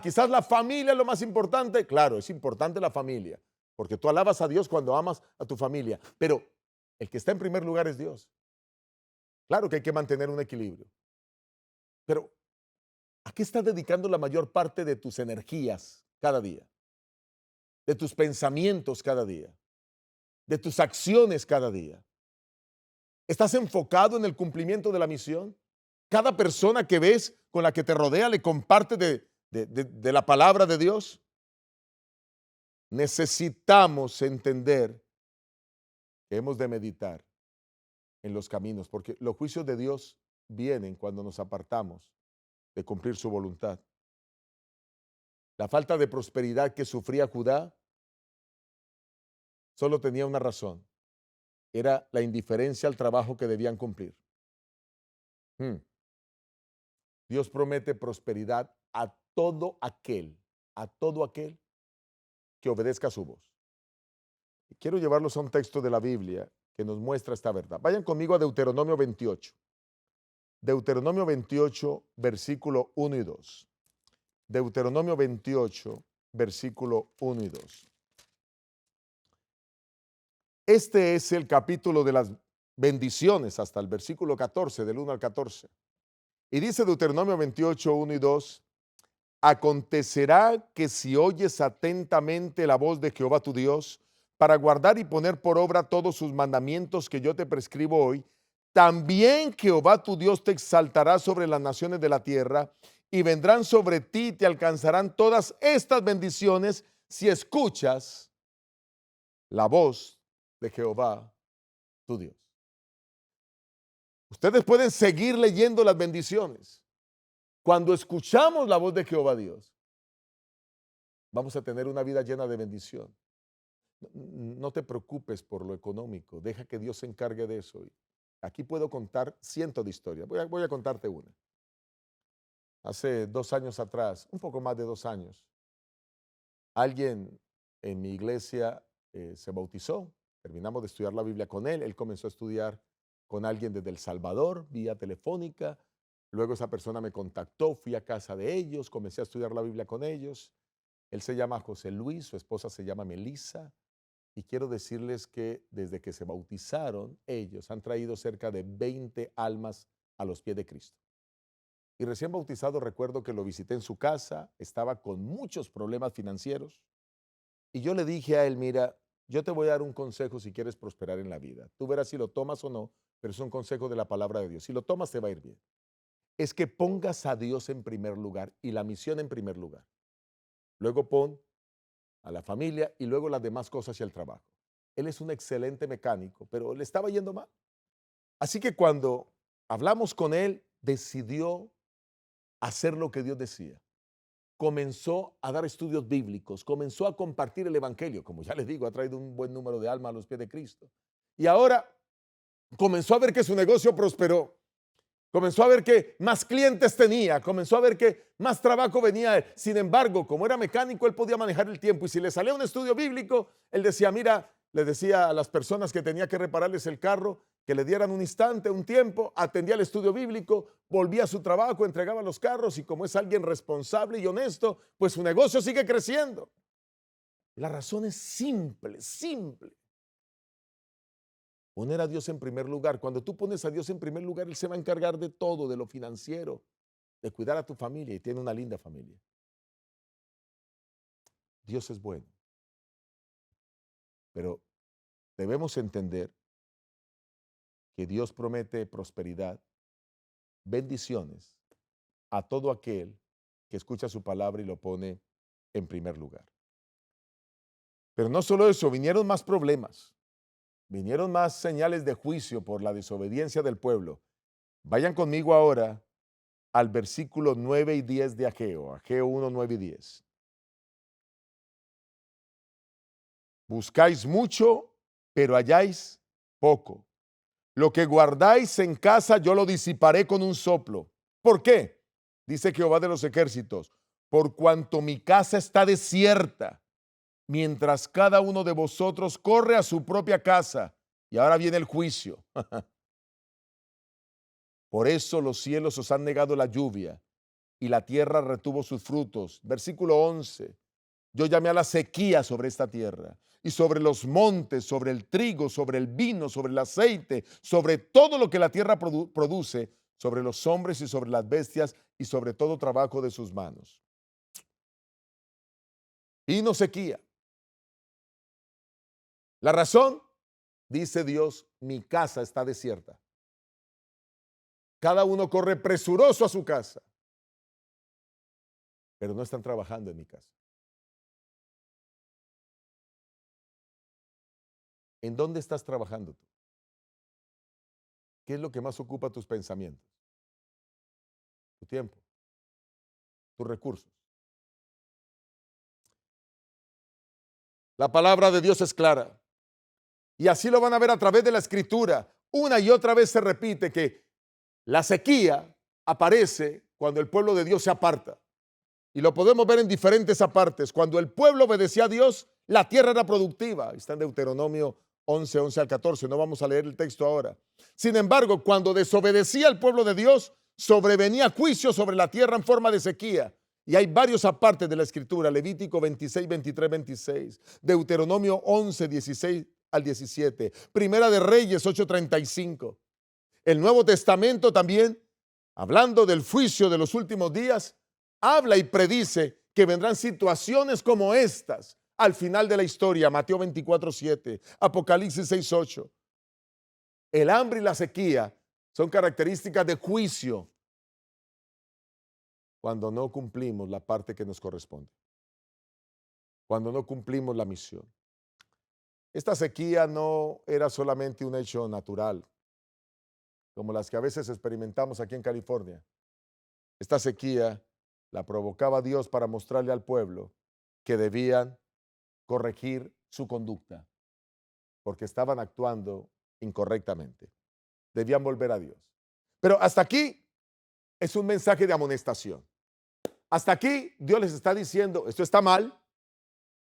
Quizás la familia es lo más importante. Claro, es importante la familia, porque tú alabas a Dios cuando amas a tu familia, pero el que está en primer lugar es Dios. Claro que hay que mantener un equilibrio, pero ¿a qué estás dedicando la mayor parte de tus energías cada día? De tus pensamientos cada día, de tus acciones cada día. ¿Estás enfocado en el cumplimiento de la misión? Cada persona que ves con la que te rodea le comparte de la palabra de Dios. Necesitamos entender que hemos de meditar en los caminos, porque los juicios de Dios vienen cuando nos apartamos de cumplir su voluntad. La falta de prosperidad que sufría Judá solo tenía una razón: era la indiferencia al trabajo que debían cumplir. Dios promete prosperidad a todo aquel que obedezca su voz. Y quiero llevarlos a un texto de la Biblia que nos muestra esta verdad. Vayan conmigo a Deuteronomio 28. Deuteronomio 28, versículo 1 y 2. Deuteronomio 28, versículo 1 y 2. Este es el capítulo de las bendiciones hasta el versículo 14, del 1 al 14. Y dice Deuteronomio 28, 1 y 2: acontecerá que si oyes atentamente la voz de Jehová tu Dios, para guardar y poner por obra todos sus mandamientos que yo te prescribo hoy, también Jehová tu Dios te exaltará sobre las naciones de la tierra, y vendrán sobre ti y te alcanzarán todas estas bendiciones si escuchas la voz de Jehová tu Dios. Ustedes pueden seguir leyendo las bendiciones. Cuando escuchamos la voz de Jehová Dios, vamos a tener una vida llena de bendición. No te preocupes por lo económico, deja que Dios se encargue de eso. Aquí puedo contar cientos de historias. Voy a contarte una. Hace 2 años atrás, un poco más de 2 años, alguien en mi iglesia se bautizó. Terminamos de estudiar la Biblia con él. Él comenzó a estudiar con alguien desde El Salvador, vía telefónica. Luego esa persona me contactó, fui a casa de ellos, comencé a estudiar la Biblia con ellos. Él se llama José Luis, su esposa se llama Melissa. Y quiero decirles que desde que se bautizaron, ellos han traído cerca de 20 almas a los pies de Cristo. Y recién bautizado, recuerdo que lo visité en su casa, estaba con muchos problemas financieros. Y yo le dije a él: mira, yo te voy a dar un consejo si quieres prosperar en la vida. Tú verás si lo tomas o no, pero es un consejo de la palabra de Dios. Si lo tomas, te va a ir bien. Es que pongas a Dios en primer lugar y la misión en primer lugar. Luego pon a la familia y luego las demás cosas y el trabajo. Él es un excelente mecánico, pero le estaba yendo mal. Así que cuando hablamos con él, decidió hacer lo que Dios decía. Comenzó a dar estudios bíblicos, comenzó a compartir el evangelio. Como ya les digo, ha traído un buen número de almas a los pies de Cristo. Y ahora comenzó a ver que su negocio prosperó. Comenzó a ver que más clientes tenía, comenzó a ver que más trabajo venía a él. Sin embargo, como era mecánico, él podía manejar el tiempo. Y si le salía un estudio bíblico, él decía: mira, le decía a las personas que tenía que repararles el carro, que le dieran un instante, un tiempo, atendía el estudio bíblico, volvía a su trabajo, entregaba los carros y como es alguien responsable y honesto, pues su negocio sigue creciendo. La razón es simple, simple. Poner a Dios en primer lugar. Cuando tú pones a Dios en primer lugar, Él se va a encargar de todo, de lo financiero, de cuidar a tu familia y tiene una linda familia. Dios es bueno, pero debemos entender que Dios promete prosperidad, bendiciones a todo aquel que escucha su palabra y lo pone en primer lugar. Pero no solo eso, vinieron más problemas, vinieron más señales de juicio por la desobediencia del pueblo. Vayan conmigo ahora al versículo 9 y 10 de Ageo, Ageo 1, 9 y 10. Buscáis mucho, pero halláis poco. Lo que guardáis en casa yo lo disiparé con un soplo. ¿Por qué? Dice Jehová de los ejércitos, por cuanto mi casa está desierta, mientras cada uno de vosotros corre a su propia casa. Y ahora viene el juicio. Por eso los cielos os han negado la lluvia y la tierra retuvo sus frutos. Versículo 11. Yo llamé a la sequía sobre esta tierra y sobre los montes, sobre el trigo, sobre el vino, sobre el aceite, sobre todo lo que la tierra produce, sobre los hombres y sobre las bestias y sobre todo trabajo de sus manos. Y no sequía. La razón, dice Dios, mi casa está desierta. Cada uno corre presuroso a su casa, pero no están trabajando en mi casa. ¿En dónde estás trabajando tú? ¿Qué es lo que más ocupa tus pensamientos? Tu tiempo, tus recursos. La palabra de Dios es clara. Y así lo van a ver a través de la escritura. Una y otra vez se repite que la sequía aparece cuando el pueblo de Dios se aparta. Y lo podemos ver en diferentes apartes. Cuando el pueblo obedecía a Dios, la tierra era productiva. Está en Deuteronomio 11, 11 al 14. No vamos a leer el texto ahora. Sin embargo, cuando desobedecía el pueblo de Dios, sobrevenía juicio sobre la tierra en forma de sequía. Y hay varios apartes de la escritura. Levítico 26, 23, 26. Deuteronomio 11, 16 al 17. Primera de Reyes 8:35. El Nuevo Testamento también, hablando del juicio de los últimos días, habla y predice que vendrán situaciones como estas al final de la historia. Mateo 24:7, Apocalipsis 6:8. El hambre y la sequía son características de juicio cuando no cumplimos la parte que nos corresponde, cuando no cumplimos la misión. Esta sequía no era solamente un hecho natural, como las que a veces experimentamos aquí en California. Esta sequía la provocaba Dios para mostrarle al pueblo que debían corregir su conducta, porque estaban actuando incorrectamente. Debían volver a Dios. Pero hasta aquí es un mensaje de amonestación. Hasta aquí Dios les está diciendo, esto está mal,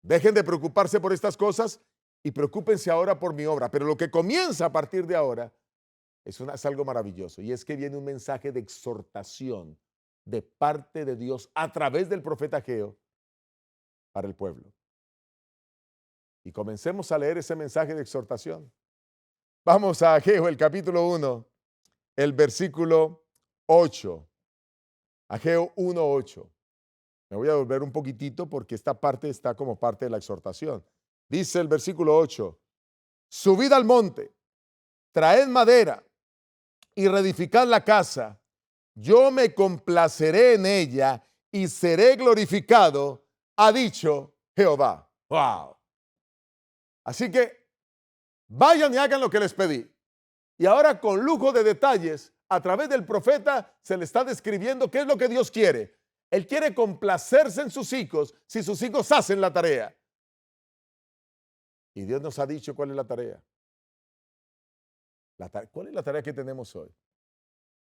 dejen de preocuparse por estas cosas y preocúpense ahora por mi obra. Pero lo que comienza a partir de ahora es algo maravilloso, y es que viene un mensaje de exhortación de parte de Dios a través del profeta Ageo para el pueblo. Y comencemos a leer ese mensaje de exhortación. Vamos a Ageo, el capítulo 1, el versículo 8. Ageo 1:8. Me voy a volver un poquitito porque esta parte está como parte de la exhortación. Dice el versículo 8: subid al monte, traed madera y reedificad la casa. Yo me complaceré en ella y seré glorificado, ha dicho Jehová. Wow. Así que vayan y hagan lo que les pedí. Y ahora, con lujo de detalles, a través del profeta se le está describiendo qué es lo que Dios quiere. Él quiere complacerse en sus hijos si sus hijos hacen la tarea. Y Dios nos ha dicho cuál es la tarea. ¿Cuál es la tarea que tenemos hoy?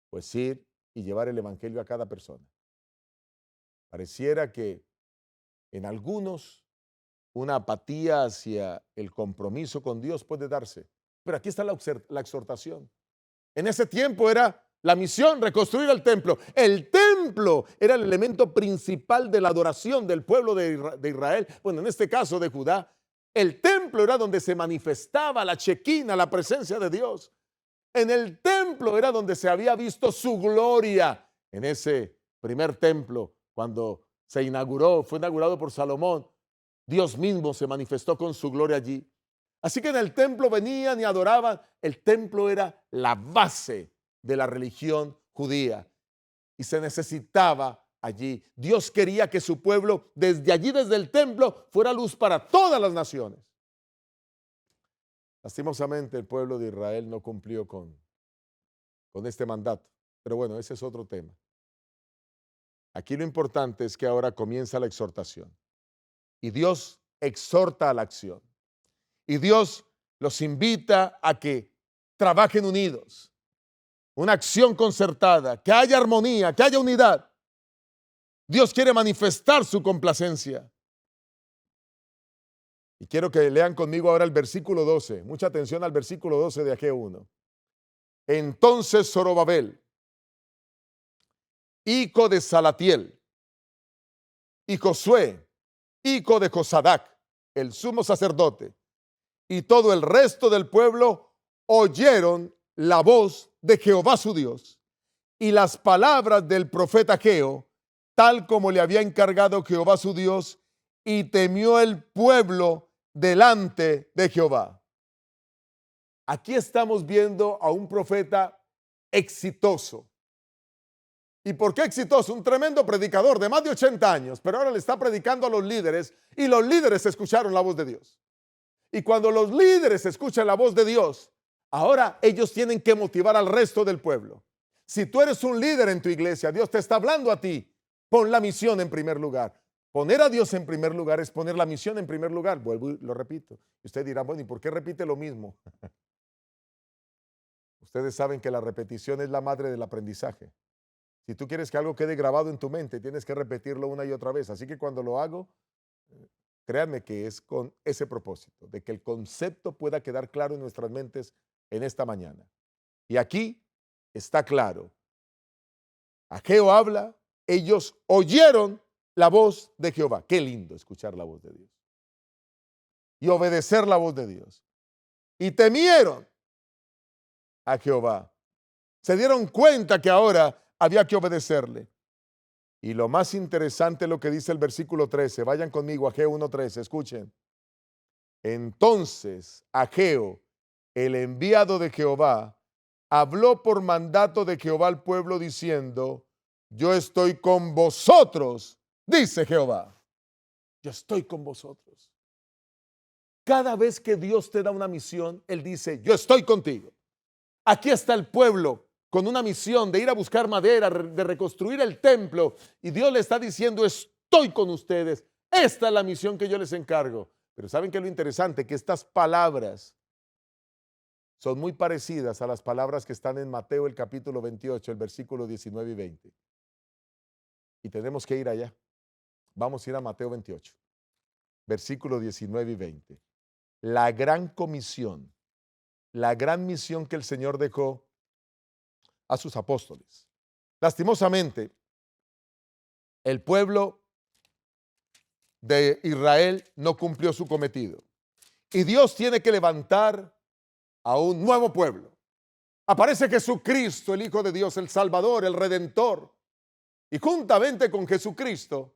Pues ir y llevar el evangelio a cada persona. Pareciera que en algunos una apatía hacia el compromiso con Dios puede darse. Pero aquí está la exhortación. En ese tiempo era la misión, reconstruir el templo. El templo era el elemento principal de la adoración del pueblo de Israel. Bueno, en este caso de Judá. El templo era donde se manifestaba la Shekinah, la presencia de Dios. En el templo era donde se había visto su gloria. En ese primer templo, cuando se inauguró, fue inaugurado por Salomón, Dios mismo se manifestó con su gloria allí. Así que en el templo venían y adoraban. El templo era la base de la religión judía y se necesitaba allí. Dios quería que su pueblo, desde allí, desde el templo, fuera luz para todas las naciones. Lastimosamente, el pueblo de Israel no cumplió con este mandato. Pero bueno, ese es otro tema. Aquí lo importante es que ahora comienza la exhortación. Y Dios exhorta a la acción. Y Dios los invita a que trabajen unidos. Una acción concertada, que haya armonía, que haya unidad. Dios quiere manifestar su complacencia. Y quiero que lean conmigo ahora el versículo 12. Mucha atención al versículo 12 de Ageo 1. Entonces Zorobabel, hijo de Salatiel, y Josué, hijo de Josadac, el sumo sacerdote, y todo el resto del pueblo oyeron la voz de Jehová su Dios y las palabras del profeta Ageo, tal como le había encargado Jehová su Dios, y temió el pueblo delante de Jehová. Aquí estamos viendo a un profeta exitoso. ¿Y por qué exitoso? Un tremendo predicador de más de 80 años, pero ahora le está predicando a los líderes y los líderes escucharon la voz de Dios. Y cuando los líderes escuchan la voz de Dios, ahora ellos tienen que motivar al resto del pueblo. Si tú eres un líder en tu iglesia, Dios te está hablando a ti, pon la misión en primer lugar. Poner a Dios en primer lugar es poner la misión en primer lugar. Vuelvo y lo repito. Y usted dirá, bueno, ¿y por qué repite lo mismo? Ustedes saben que la repetición es la madre del aprendizaje. Si tú quieres que algo quede grabado en tu mente, tienes que repetirlo una y otra vez. Así que cuando lo hago, créanme que es con ese propósito, de que el concepto pueda quedar claro en nuestras mentes en esta mañana. Y aquí está claro. Ageo habla, ellos oyeron la voz de Jehová. Qué lindo escuchar la voz de Dios. Y obedecer la voz de Dios. Y temieron a Jehová. Se dieron cuenta que ahora había que obedecerle. Y lo más interesante es lo que dice el versículo 13. Vayan conmigo a Ageo 1:13, escuchen. Entonces Ageo, el enviado de Jehová, habló por mandato de Jehová al pueblo diciendo, yo estoy con vosotros, dice Jehová. Yo estoy con vosotros. Cada vez que Dios te da una misión, Él dice, yo estoy contigo. Aquí está el pueblo con una misión de ir a buscar madera, de reconstruir el templo. Y Dios le está diciendo, estoy con ustedes. Esta es la misión que yo les encargo. Pero ¿saben qué es lo interesante? Que estas palabras son muy parecidas a las palabras que están en Mateo el capítulo 28, el versículo 19 y 20. Y tenemos que ir allá. Vamos a ir a Mateo 28, versículo 19 y 20. La gran comisión, la gran misión que el Señor dejó a sus apóstoles. Lastimosamente, el pueblo de Israel no cumplió su cometido. Y Dios tiene que levantar a un nuevo pueblo. Aparece Jesucristo, el Hijo de Dios, el Salvador, el Redentor. Y juntamente con Jesucristo,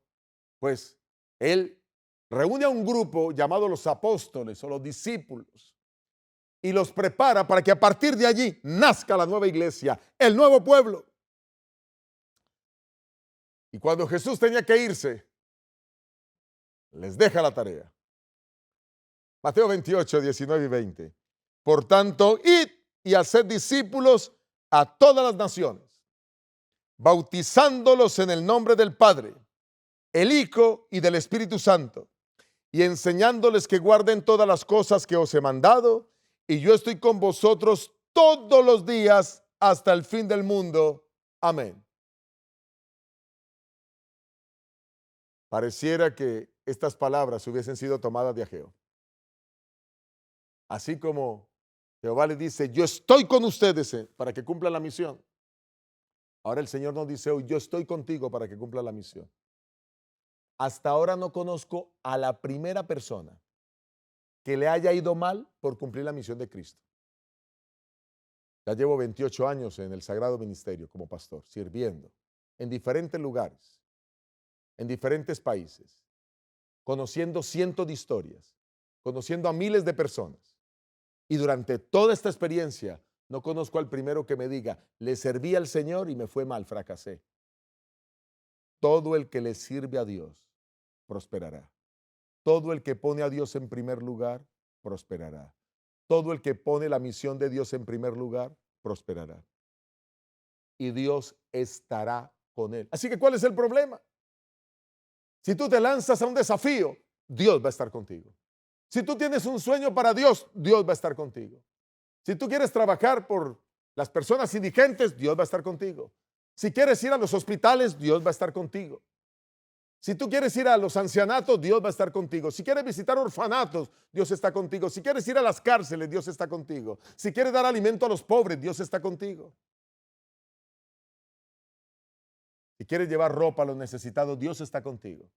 pues Él reúne a un grupo llamado los apóstoles o los discípulos y los prepara para que a partir de allí nazca la nueva iglesia, el nuevo pueblo. Y cuando Jesús tenía que irse, les deja la tarea. Mateo 28, 19 y 20. Por tanto, id y haced discípulos a todas las naciones, bautizándolos en el nombre del Padre, el Hijo y del Espíritu Santo, y enseñándoles que guarden todas las cosas que os he mandado, y yo estoy con vosotros todos los días hasta el fin del mundo. Amén. Pareciera que estas palabras hubiesen sido tomadas de Ageo. Así como Jehová le dice, yo estoy con ustedes para que cumplan la misión. Ahora el Señor nos dice hoy, yo estoy contigo para que cumpla la misión. Hasta ahora no conozco a la primera persona que le haya ido mal por cumplir la misión de Cristo. Ya llevo 28 años en el Sagrado Ministerio como pastor, sirviendo en diferentes lugares, en diferentes países, conociendo cientos de historias, conociendo a miles de personas. Y durante toda esta experiencia no conozco al primero que me diga, le serví al Señor y me fue mal, fracasé. Todo el que le sirve a Dios prosperará. Todo el que pone a Dios en primer lugar prosperará. Todo el que pone la misión de Dios en primer lugar prosperará. Y Dios estará con él. Así que, ¿cuál es el problema? Si tú te lanzas a un desafío, Dios va a estar contigo. Si tú tienes un sueño para Dios, Dios va a estar contigo. Si tú quieres trabajar por las personas indigentes, Dios va a estar contigo. Si quieres ir a los hospitales, Dios va a estar contigo. Si tú quieres ir a los ancianatos, Dios va a estar contigo. Si quieres visitar orfanatos, Dios está contigo. Si quieres ir a las cárceles, Dios está contigo. Si quieres dar alimento a los pobres, Dios está contigo. Si quieres llevar ropa a los necesitados, Dios está contigo.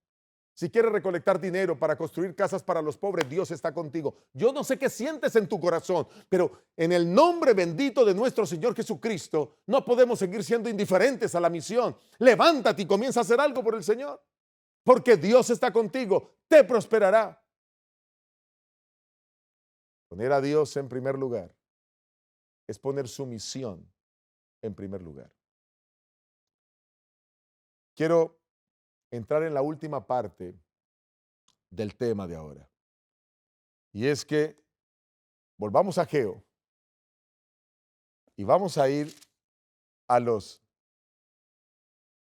Si quieres recolectar dinero para construir casas para los pobres, Dios está contigo. Yo no sé qué sientes en tu corazón, pero en el nombre bendito de nuestro Señor Jesucristo, no podemos seguir siendo indiferentes a la misión. Levántate y comienza a hacer algo por el Señor, porque Dios está contigo, te prosperará. Poner a Dios en primer lugar es poner su misión en primer lugar. Quiero entrar en la última parte del tema de ahora. Y es que volvamos a Ageo y vamos a ir a los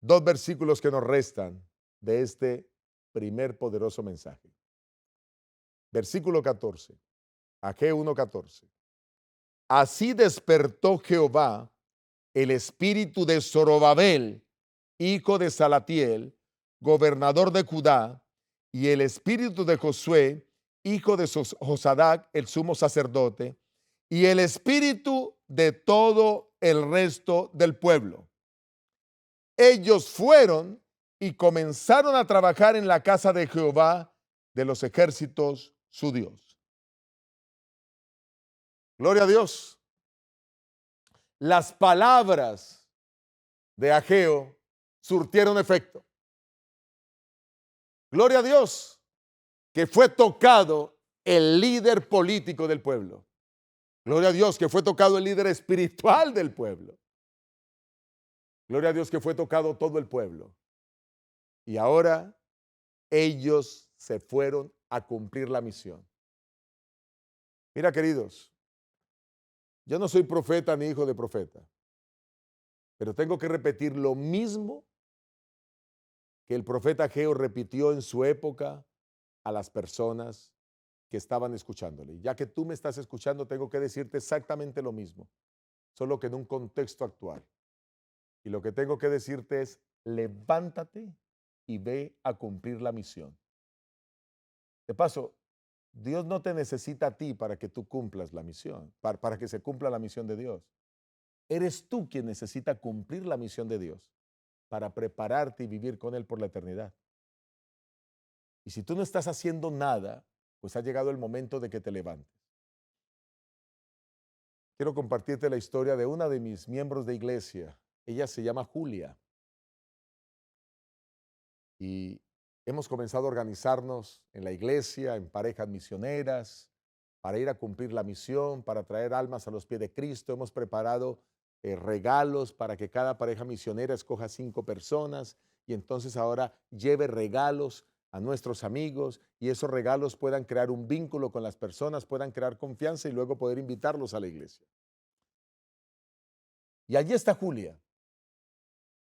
2 versículos que nos restan de este primer poderoso mensaje. Versículo 14, Ageo 1:14. Así despertó Jehová el espíritu de Zorobabel, hijo de Salatiel, gobernador de Judá, y el espíritu de Josué, hijo de Josadac, el sumo sacerdote, y el espíritu de todo el resto del pueblo. Ellos fueron y comenzaron a trabajar en la casa de Jehová de los ejércitos, su Dios. Gloria a Dios. Las palabras de Ageo surtieron efecto. Gloria a Dios, que fue tocado el líder político del pueblo. Gloria a Dios, que fue tocado el líder espiritual del pueblo. Gloria a Dios, que fue tocado todo el pueblo. Y ahora ellos se fueron a cumplir la misión. Mira, queridos, yo no soy profeta ni hijo de profeta, pero tengo que repetir lo mismo que el profeta Ageo repitió en su época a las personas que estaban escuchándole. Ya que tú me estás escuchando, tengo que decirte exactamente lo mismo, solo que en un contexto actual. Y lo que tengo que decirte es, levántate y ve a cumplir la misión. De paso, Dios no te necesita a ti para que tú cumplas la misión, para que se cumpla la misión de Dios. Eres tú quien necesita cumplir la misión de Dios para prepararte y vivir con Él por la eternidad. Y si tú no estás haciendo nada, pues ha llegado el momento de que te levantes. Quiero compartirte la historia de una de mis miembros de iglesia. Ella se llama Julia. Y hemos comenzado a organizarnos en la iglesia, en parejas misioneras, para ir a cumplir la misión, para traer almas a los pies de Cristo. Hemos preparado regalos para que cada pareja misionera escoja 5 personas y entonces ahora lleve regalos a nuestros amigos y esos regalos puedan crear un vínculo con las personas, puedan crear confianza y luego poder invitarlos a la iglesia. Y allí está Julia,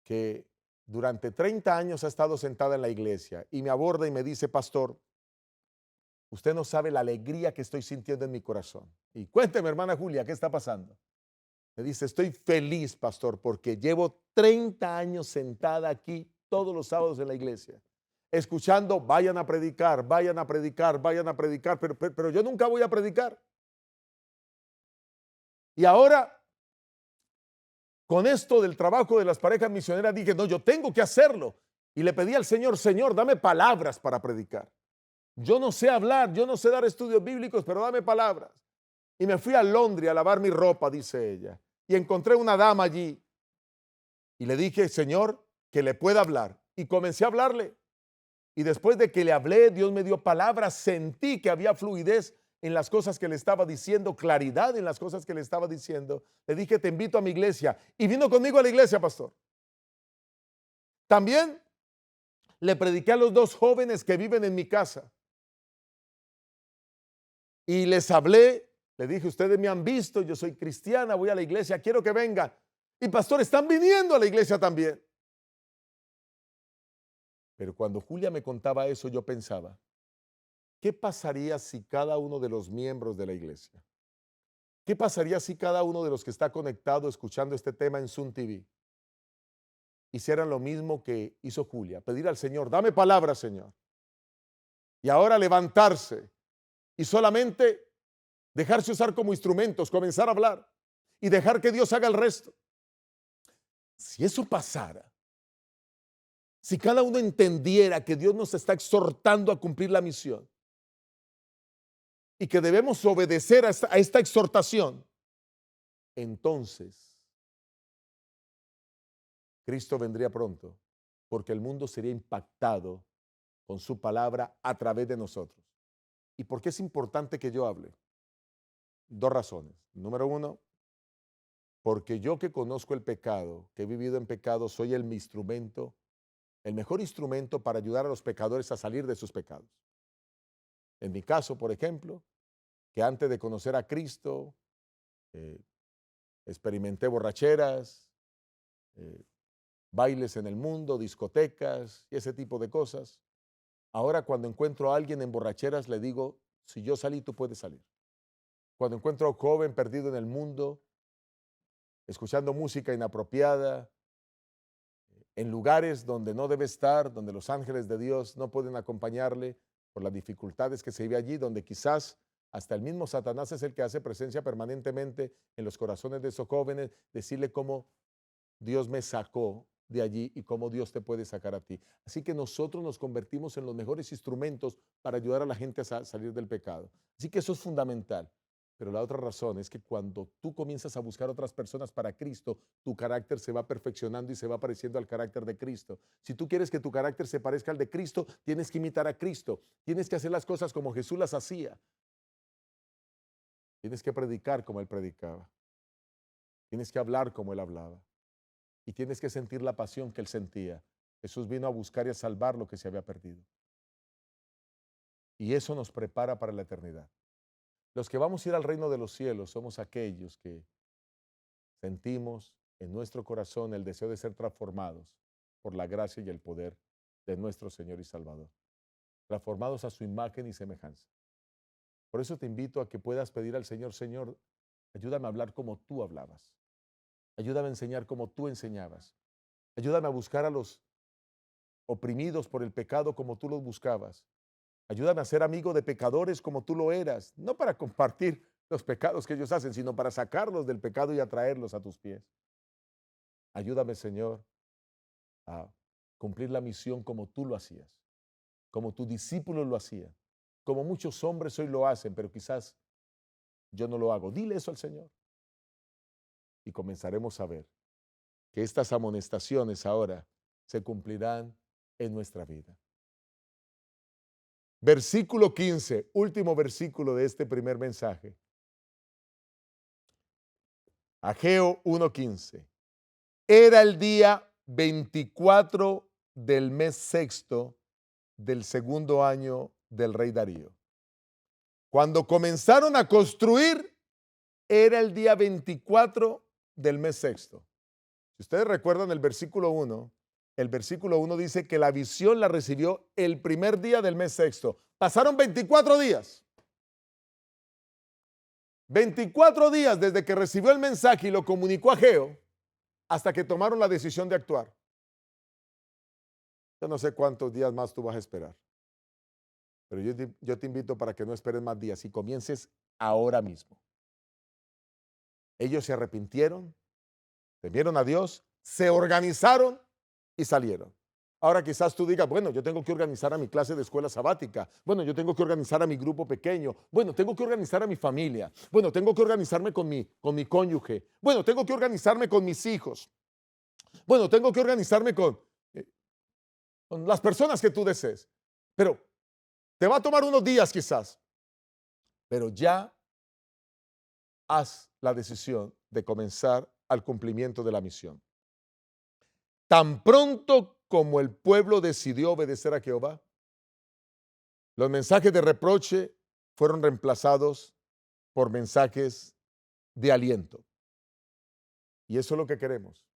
que durante 30 años ha estado sentada en la iglesia y me aborda y me dice, pastor, usted no sabe la alegría que estoy sintiendo en mi corazón. Y cuénteme, hermana Julia, ¿qué está pasando? Me dice, estoy feliz, pastor, porque llevo 30 años sentada aquí todos los sábados en la iglesia, escuchando, vayan a predicar, vayan a predicar, vayan a predicar, pero yo nunca voy a predicar. Y ahora, con esto del trabajo de las parejas misioneras, dije, no, yo tengo que hacerlo. Y le pedí al Señor, Señor, dame palabras para predicar. Yo no sé hablar, yo no sé dar estudios bíblicos, pero dame palabras. Y me fui a Londres a lavar mi ropa, dice ella. Y encontré una dama allí. Y le dije, Señor, que le pueda hablar. Y comencé a hablarle. Y después de que le hablé, Dios me dio palabras. Sentí que había fluidez en las cosas que le estaba diciendo, claridad en las cosas que le estaba diciendo. Le dije, te invito a mi iglesia. Y vino conmigo a la iglesia, pastor. También le prediqué a los dos jóvenes que viven en mi casa. Y les hablé, le dije, ustedes me han visto, yo soy cristiana, voy a la iglesia, quiero que vengan. Y pastor, están viniendo a la iglesia también. Pero cuando Julia me contaba eso, yo pensaba, ¿qué pasaría si cada uno de los miembros de la iglesia, qué pasaría si cada uno de los que está conectado escuchando este tema en Zoom TV hicieran lo mismo que hizo Julia, pedir al Señor, dame palabra, Señor? Y ahora levantarse y solamente dejarse usar como instrumentos, comenzar a hablar y dejar que Dios haga el resto. Si eso pasara, si cada uno entendiera que Dios nos está exhortando a cumplir la misión y que debemos obedecer a esta exhortación, entonces Cristo vendría pronto, porque el mundo sería impactado con su palabra a través de nosotros. ¿Y por qué es importante que yo hable? Dos razones. Número uno, porque yo que conozco el pecado, que he vivido en pecado, soy el instrumento, el mejor instrumento para ayudar a los pecadores a salir de sus pecados. En mi caso, por ejemplo, que antes de conocer a Cristo, eh, experimenté borracheras, eh, bailes en el mundo, discotecas y ese tipo de cosas. Ahora cuando encuentro a alguien en borracheras le digo, si yo salí, tú puedes salir. Cuando encuentro a un joven perdido en el mundo, escuchando música inapropiada, en lugares donde no debe estar, donde los ángeles de Dios no pueden acompañarle por las dificultades que se vive allí, donde quizás hasta el mismo Satanás es el que hace presencia permanentemente en los corazones de esos jóvenes, decirle cómo Dios me sacó de allí y cómo Dios te puede sacar a ti. Así que nosotros nos convertimos en los mejores instrumentos para ayudar a la gente a salir del pecado. Así que eso es fundamental. Pero la otra razón es que cuando tú comienzas a buscar otras personas para Cristo, tu carácter se va perfeccionando y se va pareciendo al carácter de Cristo. Si tú quieres que tu carácter se parezca al de Cristo, tienes que imitar a Cristo. Tienes que hacer las cosas como Jesús las hacía. Tienes que predicar como Él predicaba. Tienes que hablar como Él hablaba. Y tienes que sentir la pasión que Él sentía. Jesús vino a buscar y a salvar lo que se había perdido. Y eso nos prepara para la eternidad. Los que vamos a ir al reino de los cielos somos aquellos que sentimos en nuestro corazón el deseo de ser transformados por la gracia y el poder de nuestro Señor y Salvador. Transformados a su imagen y semejanza. Por eso te invito a que puedas pedir al Señor, Señor, ayúdame a hablar como tú hablabas. Ayúdame a enseñar como tú enseñabas. Ayúdame a buscar a los oprimidos por el pecado como tú los buscabas. Ayúdame a ser amigo de pecadores como tú lo eras, no para compartir los pecados que ellos hacen, sino para sacarlos del pecado y atraerlos a tus pies. Ayúdame, Señor, a cumplir la misión como tú lo hacías, como tus discípulos lo hacían, como muchos hombres hoy lo hacen, pero quizás yo no lo hago. Dile eso al Señor. Y comenzaremos a ver que estas amonestaciones ahora se cumplirán en nuestra vida. Versículo 15, último versículo de este primer mensaje. Ageo 1:15. Era el día 24 del mes sexto del segundo año del rey Darío. Cuando comenzaron a construir, era el día 24 del mes sexto. Si ustedes recuerdan el versículo 1 dice que la visión la recibió el primer día del mes sexto. Pasaron 24 días. 24 días desde que recibió el mensaje y lo comunicó a Ageo hasta que tomaron la decisión de actuar. Yo no sé cuántos días más tú vas a esperar, pero yo te invito para que no esperes más días y comiences ahora mismo. Ellos se arrepintieron, temieron a Dios, se organizaron y salieron. Ahora quizás tú digas, bueno, yo tengo que organizar a mi clase de escuela sabática, bueno, yo tengo que organizar a mi grupo pequeño, bueno, tengo que organizar a mi familia, bueno, tengo que organizarme con mi cónyuge, bueno, tengo que organizarme con mis hijos, bueno, tengo que organizarme con las personas que tú desees. Pero te va a tomar unos días quizás, pero ya haz la decisión de comenzar al cumplimiento de la misión. Tan pronto como el pueblo decidió obedecer a Jehová, los mensajes de reproche fueron reemplazados por mensajes de aliento. Y eso es lo que queremos,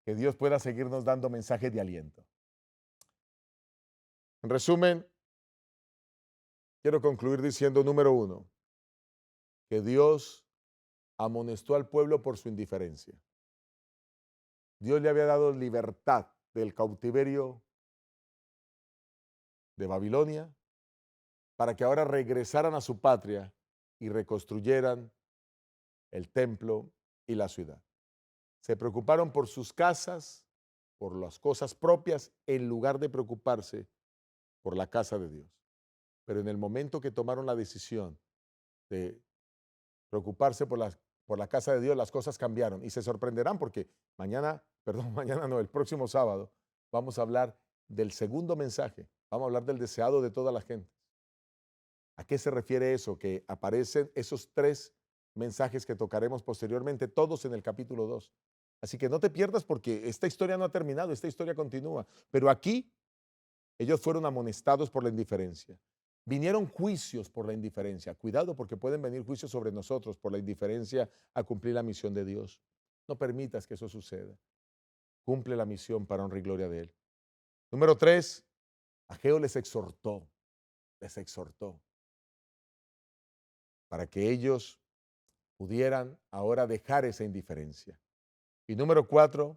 que Dios pueda seguirnos dando mensajes de aliento. En resumen, quiero concluir diciendo, número uno, que Dios amonestó al pueblo por su indiferencia. Dios le había dado libertad del cautiverio de Babilonia para que ahora regresaran a su patria y reconstruyeran el templo y la ciudad. Se preocuparon por sus casas, por las cosas propias, en lugar de preocuparse por la casa de Dios. Pero en el momento que tomaron la decisión de preocuparse por la casa de Dios, las cosas cambiaron y se sorprenderán porque mañana no, el próximo sábado vamos a hablar del segundo mensaje, vamos a hablar del deseado de toda la gente. ¿A qué se refiere eso? Que aparecen esos tres mensajes que tocaremos posteriormente, todos en el capítulo 2. Así que no te pierdas porque esta historia no ha terminado, esta historia continúa. Pero aquí ellos fueron amonestados por la indiferencia. Vinieron juicios por la indiferencia. Cuidado porque pueden venir juicios sobre nosotros por la indiferencia a cumplir la misión de Dios. No permitas que eso suceda. Cumple la misión para honra y gloria de Él. Número 3, Ageo les exhortó para que ellos pudieran ahora dejar esa indiferencia. Y número 4,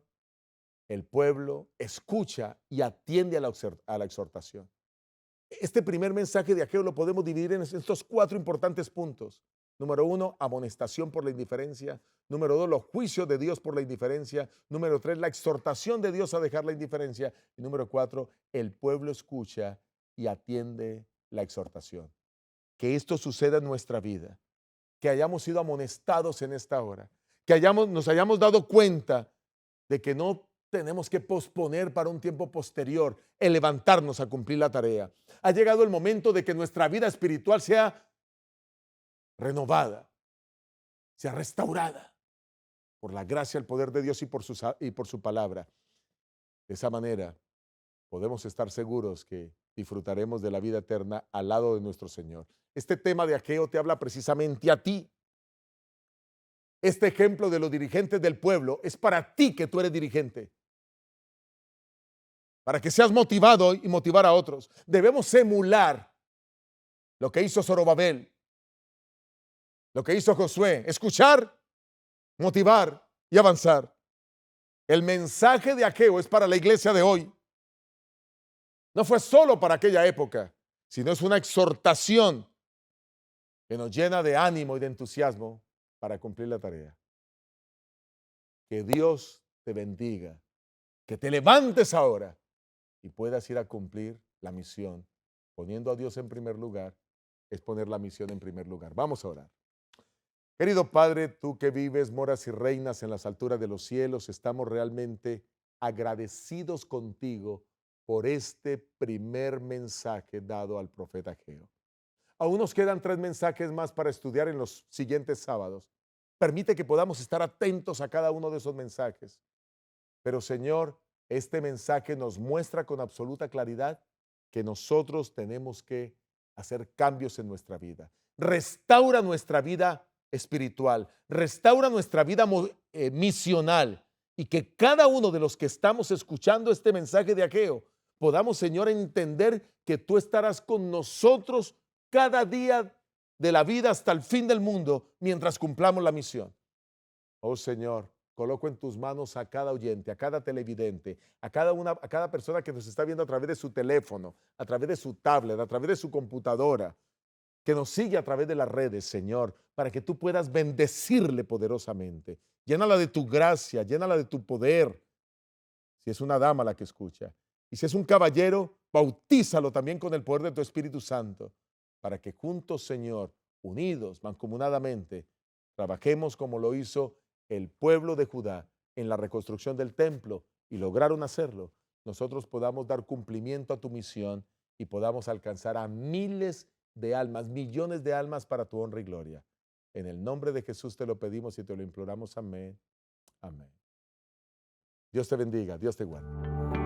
el pueblo escucha y atiende a la exhortación. Este primer mensaje de Ageo lo podemos dividir en estos 4 importantes puntos. Número 1, amonestación por la indiferencia. Número 2, los juicios de Dios por la indiferencia. Número 3, la exhortación de Dios a dejar la indiferencia. Y número 4, el pueblo escucha y atiende la exhortación. Que esto suceda en nuestra vida, que hayamos sido amonestados en esta hora, que nos hayamos dado cuenta de que no tenemos que posponer para un tiempo posterior el levantarnos a cumplir la tarea. Ha llegado el momento de que nuestra vida espiritual sea renovada, sea restaurada por la gracia, el poder de Dios y por su palabra. De esa manera podemos estar seguros que disfrutaremos de la vida eterna al lado de nuestro Señor. Este tema de Ageo te habla precisamente a ti. Este ejemplo de los dirigentes del pueblo es para ti que tú eres dirigente. Para que seas motivado y motivar a otros. Debemos emular lo que hizo Zorobabel, lo que hizo Josué. Escuchar, motivar y avanzar. El mensaje de Ageo es para la iglesia de hoy. No fue solo para aquella época, sino es una exhortación que nos llena de ánimo y de entusiasmo para cumplir la tarea. Que Dios te bendiga, que te levantes ahora y puedas ir a cumplir la misión. Poniendo a Dios en primer lugar es poner la misión en primer lugar. Vamos a orar. Querido Padre, tú que vives, moras y reinas en las alturas de los cielos, estamos realmente agradecidos contigo por este primer mensaje dado al profeta Ageo. Aún nos quedan 3 mensajes más para estudiar en los siguientes sábados. Permite que podamos estar atentos a cada uno de esos mensajes. Pero Señor, este mensaje nos muestra con absoluta claridad que nosotros tenemos que hacer cambios en nuestra vida. Restaura nuestra vida espiritual, restaura nuestra vida misional y que cada uno de los que estamos escuchando este mensaje de Ageo podamos, Señor, entender que tú estarás con nosotros cada día de la vida hasta el fin del mundo mientras cumplamos la misión. Oh Señor, coloco en tus manos a cada oyente, a cada televidente, a cada persona que nos está viendo a través de su teléfono, a través de su tablet, a través de su computadora. que nos sigue a través de las redes, Señor, para que tú puedas bendecirle poderosamente. Llénala de tu gracia, llénala de tu poder, si es una dama la que escucha. Y si es un caballero, bautízalo también con el poder de tu Espíritu Santo, para que juntos, Señor, unidos, mancomunadamente, trabajemos como lo hizo el pueblo de Judá en la reconstrucción del templo y lograron hacerlo. Nosotros podamos dar cumplimiento a tu misión y podamos alcanzar a miles de almas, millones de almas para tu honra y gloria. En el nombre de Jesús te lo pedimos y te lo imploramos. Amén. Amén. Dios te bendiga, Dios te guarde.